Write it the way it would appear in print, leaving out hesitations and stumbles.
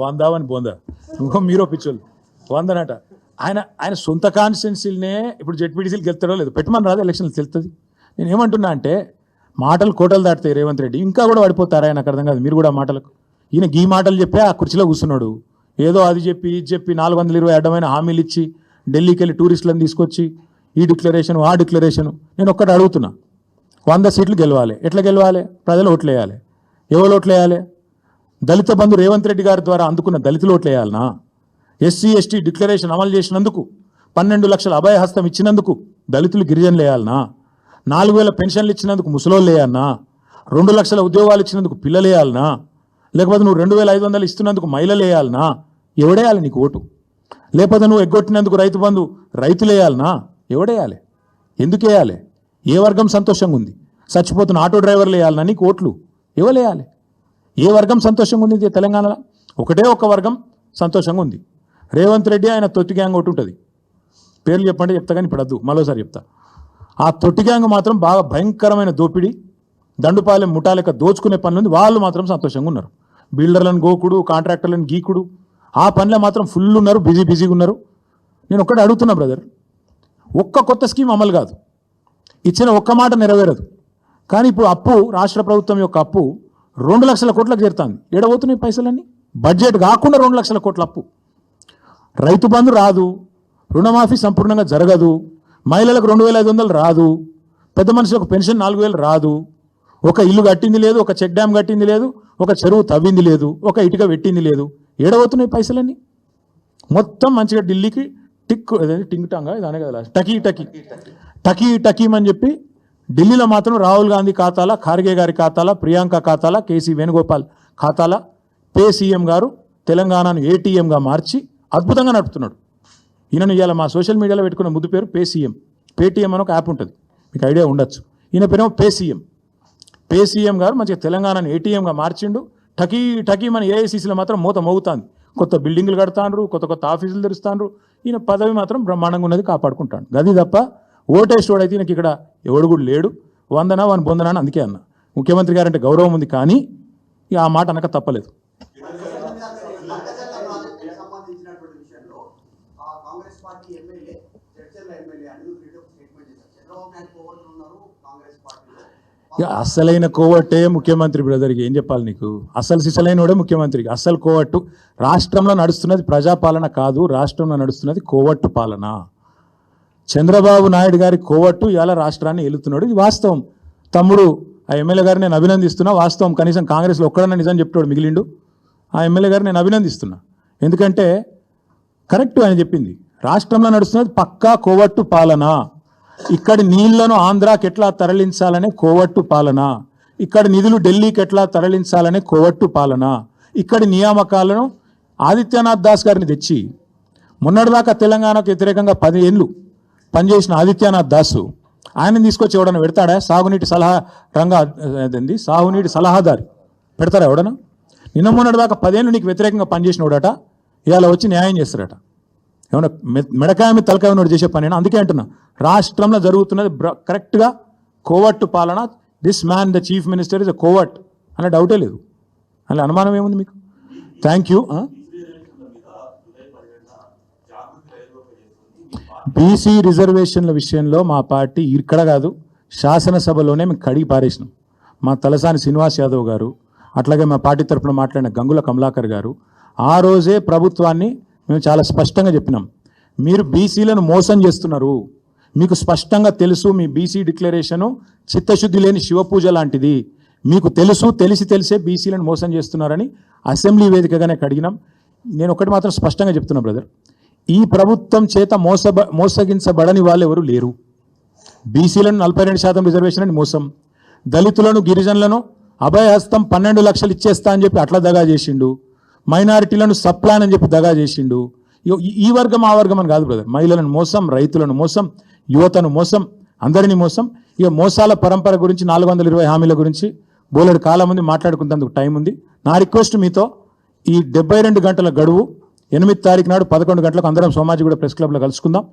వందావని బోందా ఇంకో మీరు పిచ్చోళ్ళు వందనట. ఆయన సొంత కాన్స్టిట్యున్సీలనే ఇప్పుడు జెడ్పీటీసీలు గెలుతాడో లేదు పెట్టమని రాదు, ఎలక్షన్లు తెలుస్తుంది. నేను ఏమంటున్నా అంటే మాటలు కోటలు దాటుతాయి రేవంత్ రెడ్డి, ఇంకా కూడా పడిపోతారా నాకు అర్థం కాదు. మీరు కూడా మాటలకు ఈయన గీ మాటలు చెప్పి ఆ కుర్చీలో కూర్చున్నాడు, ఏదో అది చెప్పి ఇది చెప్పి 420 అడ్డమైన హామీలు ఇచ్చి ఢిల్లీకి వెళ్ళి టూరిస్టులను తీసుకొచ్చి ఈ డిక్లరేషన్ ఆ డిక్లరేషన్. నేను ఒక్కటి అడుగుతున్నా, 100 సీట్లు గెలవాలి, ఎట్లా గెలవాలి? ప్రజలు ఓట్లు వేయాలి. ఎవరు ఓట్లు వేయాలి? దళిత బంధు రేవంత్ రెడ్డి గారి ద్వారా అందుకున్న దళితులు ఓట్లు వేయాలనా? ఎస్సీ ఎస్టీ డిక్లరేషన్ అమలు చేసినందుకు 12 లక్షల అభయ హస్తం ఇచ్చినందుకు దళితులు గిరిజనులు వేయాలనా? 4000 పెన్షన్లు ఇచ్చినందుకు ముసలోళ్ళు వేయాలనా? 2 లక్షల ఉద్యోగాలు ఇచ్చినందుకు పిల్లలు వేయాలనా? లేకపోతే నువ్వు 2500 ఇస్తున్నందుకు మహిళలు వేయాలనా? ఎవడేయాలి నీకు ఓటు? లేకపోతే నువ్వు ఎగ్గొట్టినందుకు రైతు బంధు రైతులు వేయాలనా? ఎవడేయాలి? ఎందుకు వేయాలి? ఏ వర్గం సంతోషంగా ఉంది? చచ్చిపోతున్న ఆటో డ్రైవర్లు వేయాలనా నీకు ఓట్లు? ఎవరేయాలి? ఏ వర్గం సంతోషంగా ఉంది తెలంగాణలో? ఒకటే ఒక వర్గం సంతోషంగా ఉంది, రేవంత్ రెడ్డి ఆయన తొట్టి గ్యాంగ్ ఒకటి ఉంటుంది. పేర్లు చెప్పండి చెప్తా కానీ ఇప్పుడు వద్దు, మరోసారి చెప్తా. ఆ తొట్టి గ్యాంగ్ మాత్రం బాగా భయంకరమైన దోపిడీ, దండుపాలెం ముఠాలెక్క దోచుకునే పనులు వాళ్ళు మాత్రం సంతోషంగా ఉన్నారు. బిల్డర్లను గోకుడు, కాంట్రాక్టర్లను గీకుడు, ఆ పనిలో మాత్రం ఫుల్ ఉన్నారు, బిజీగా ఉన్నారు. నేను ఒక్కటి అడుగుతున్నా బ్రదర్, ఒక్క కొత్త స్కీమ్ అమలు కాదు, ఇచ్చిన ఒక్క మాట నెరవేరదు. కానీ ఇప్పుడు అప్పు, రాష్ట్ర ప్రభుత్వం యొక్క అప్పు 2 లక్షల కోట్లకు చేరుతుంది. ఏడబోతున్నాయి పైసలన్నీ? బడ్జెట్ కాకుండా 2 లక్షల కోట్ల అప్పు. రైతు బంధు రాదు, రుణమాఫీ సంపూర్ణంగా జరగదు, మహిళలకు 2500 రాదు, పెద్ద మనుషులకు పెన్షన్ 4000 రాదు, ఒక ఇల్లు కట్టింది లేదు, ఒక చెక్ డ్యామ్ కట్టింది లేదు, ఒక చెరువు తవ్వింది లేదు, ఒక ఇటుక పెట్టింది లేదు. ఏడబోతున్నాయి పైసలన్నీ? మొత్తం మంచిగా ఢిల్లీకి టింగ్ టాంగా ఇదానే కదా టకీ అని చెప్పి ఢిల్లీలో మాత్రం రాహుల్ గాంధీ ఖాతాల, ఖార్గే గారి ఖాతాల, ప్రియాంక ఖాతాల, కేసీ వేణుగోపాల్ ఖాతాల పే సీఎం గారు తెలంగాణను ఏటీఎంగా మార్చి అద్భుతంగా నడుపుతున్నాడు. ఈయనను ఇవాళ మా సోషల్ మీడియాలో పెట్టుకున్న ముద్దు పేరు పే సీఎం. పేటీఎం అని ఒక యాప్ ఉంటుంది, మీకు ఐడియా ఉండొచ్చు. ఈయన పేరేమో పే సీఎం గారు మంచిగా తెలంగాణను ఏటీఎంగా మార్చిండు. టకీ మన ఏఐసీసీలో మాత్రం మూత మోగుతాంది. కొత్త బిల్డింగ్లు కడతాండ్రు, కొత్త ఆఫీసులు తెరుస్తాండ్రు. ఈయన పదవి మాత్రం బ్రహ్మాండంగా ఉన్నది, కాపాడుకుంటాడు. గది తప్ప ఓటేసేవాడైతే ఈయనకి ఇక్కడ ఎవడు కూడా లేడు. వందనా వాని బొందనా అని అందుకే అన్న. ముఖ్యమంత్రి గారంటే గౌరవం ఉంది, కానీ ఇక ఆ మాట అనక తప్పలేదు. ఇక అస్సలైన కోవట్టే ముఖ్యమంత్రి బ్రదర్కి ఏం చెప్పాలి నీకు? సిసలైనోడే ముఖ్యమంత్రికి. అస్సలు కోవట్టు. రాష్ట్రంలో నడుస్తున్నది ప్రజాపాలన కాదు, రాష్ట్రంలో నడుస్తున్నది కోవట్టు పాలన. చంద్రబాబు నాయుడు గారి కోవట్టు ఇవాళ రాష్ట్రాన్ని ఏలుతున్నాడు. ఇది వాస్తవం. తమ్ముడు ఆ ఎమ్మెల్యే గారిని నేను అభినందిస్తున్నా. వాస్తవం, కనీసం కాంగ్రెస్లో ఒక్కడన్నా నిజం చెప్తాడు మిగిలిండు. ఆ ఎమ్మెల్యే గారిని నేను అభినందిస్తున్నా, ఎందుకంటే కరెక్ట్ ఆయన చెప్పింది. రాష్ట్రంలో నడుస్తున్నది పక్కా కోవట్టు పాలన. ఇక్కడి నీళ్లను ఆంధ్రాకి ఎట్లా తరలించాలనే కోవట్టు పాలన, ఇక్కడి నిధులు ఢిల్లీకి ఎట్లా తరలించాలనే కోవట్టు పాలన, ఇక్కడి నియామకాలను ఆదిత్యనాథ్ దాస్ గారిని తెచ్చి మొన్నటిదాకా తెలంగాణకు వ్యతిరేకంగా 10 ఏళ్ళు పనిచేసిన ఆదిత్యనాథ్ దాసు ఆయన తీసుకొచ్చి ఎవడన్నా పెడతాడా? సాగునీటి సలహాదారి పెడతారా ఎవడన్నా? నిన్న మొన్నటిదాకా 10 ఏళ్ళు నీకు వ్యతిరేకంగా పనిచేసినోడట ఇవాళ వచ్చి న్యాయం చేస్తారట. ఏమన్నా మెడకాయ మీద తలకాయ ఉన్నోడు చేసే పని. అందుకే అంటున్నా, రాష్ట్రంలో జరుగుతున్నది కరెక్ట్గా కోవట్టు పాలన. This man the chief minister is a coward అనే డౌటే లేదు, అలా అనుమానం ఏముంది మీకు? Thank you. బీసీ రిజర్వేషన్ల విషయంలో మా పార్టీ ఇక్కడ కాదు, శాసనసభలోనే మేము కడిగి పారేసినాం. మా తలసాని శ్రీనివాస్ యాదవ్ గారు, అట్లాగే మా పార్టీ తరఫున మాట్లాడిన గంగుల కమలాకర్ గారు ఆ రోజే ప్రభుత్వాన్ని మేము చాలా స్పష్టంగా చెప్పినాం, మీరు బీసీలను మోసం చేస్తున్నారు, మీకు స్పష్టంగా తెలుసు, మీ బీసీ డిక్లరేషను చిత్తశుద్ధి లేని శివపూజ లాంటిది, మీకు తెలిసే బీసీలను మోసం చేస్తున్నారని అసెంబ్లీ వేదికగానే కడిగినాం. నేను ఒకటి మాత్రం స్పష్టంగా చెప్తున్నా బ్రదర్, ఈ ప్రభుత్వం చేత మోసగించబడని వాళ్ళు ఎవరు లేరు. బీసీలను 42% రిజర్వేషన్ అని మోసం, దళితులను గిరిజనులను అభయహస్తం 12 లక్షలు ఇచ్చేస్తా అని చెప్పి అట్లా దగా చేసిండు, మైనారిటీలను సప్లాన్ అని చెప్పి దగా చేసిండు. ఈ వర్గం ఆ వర్గం అని కాదు బ్రదర్, మహిళలను మోసం, రైతులను మోసం, యువతను మోసం, అందరినీ మోసం. ఇక మోసాల పరంపర గురించి 420 హామీల గురించి బోలెడు కాలం ఉంది, మాట్లాడుకునేందుకు టైం ఉంది. నా రిక్వెస్ట్ మీతో, ఈ 72 గంటల గడువు 8 తారీఖు నాడు 11 గంటలకు అందరం సోమాజిగూడ ప్రెస్ క్లబ్లో కలుసుకుందాం.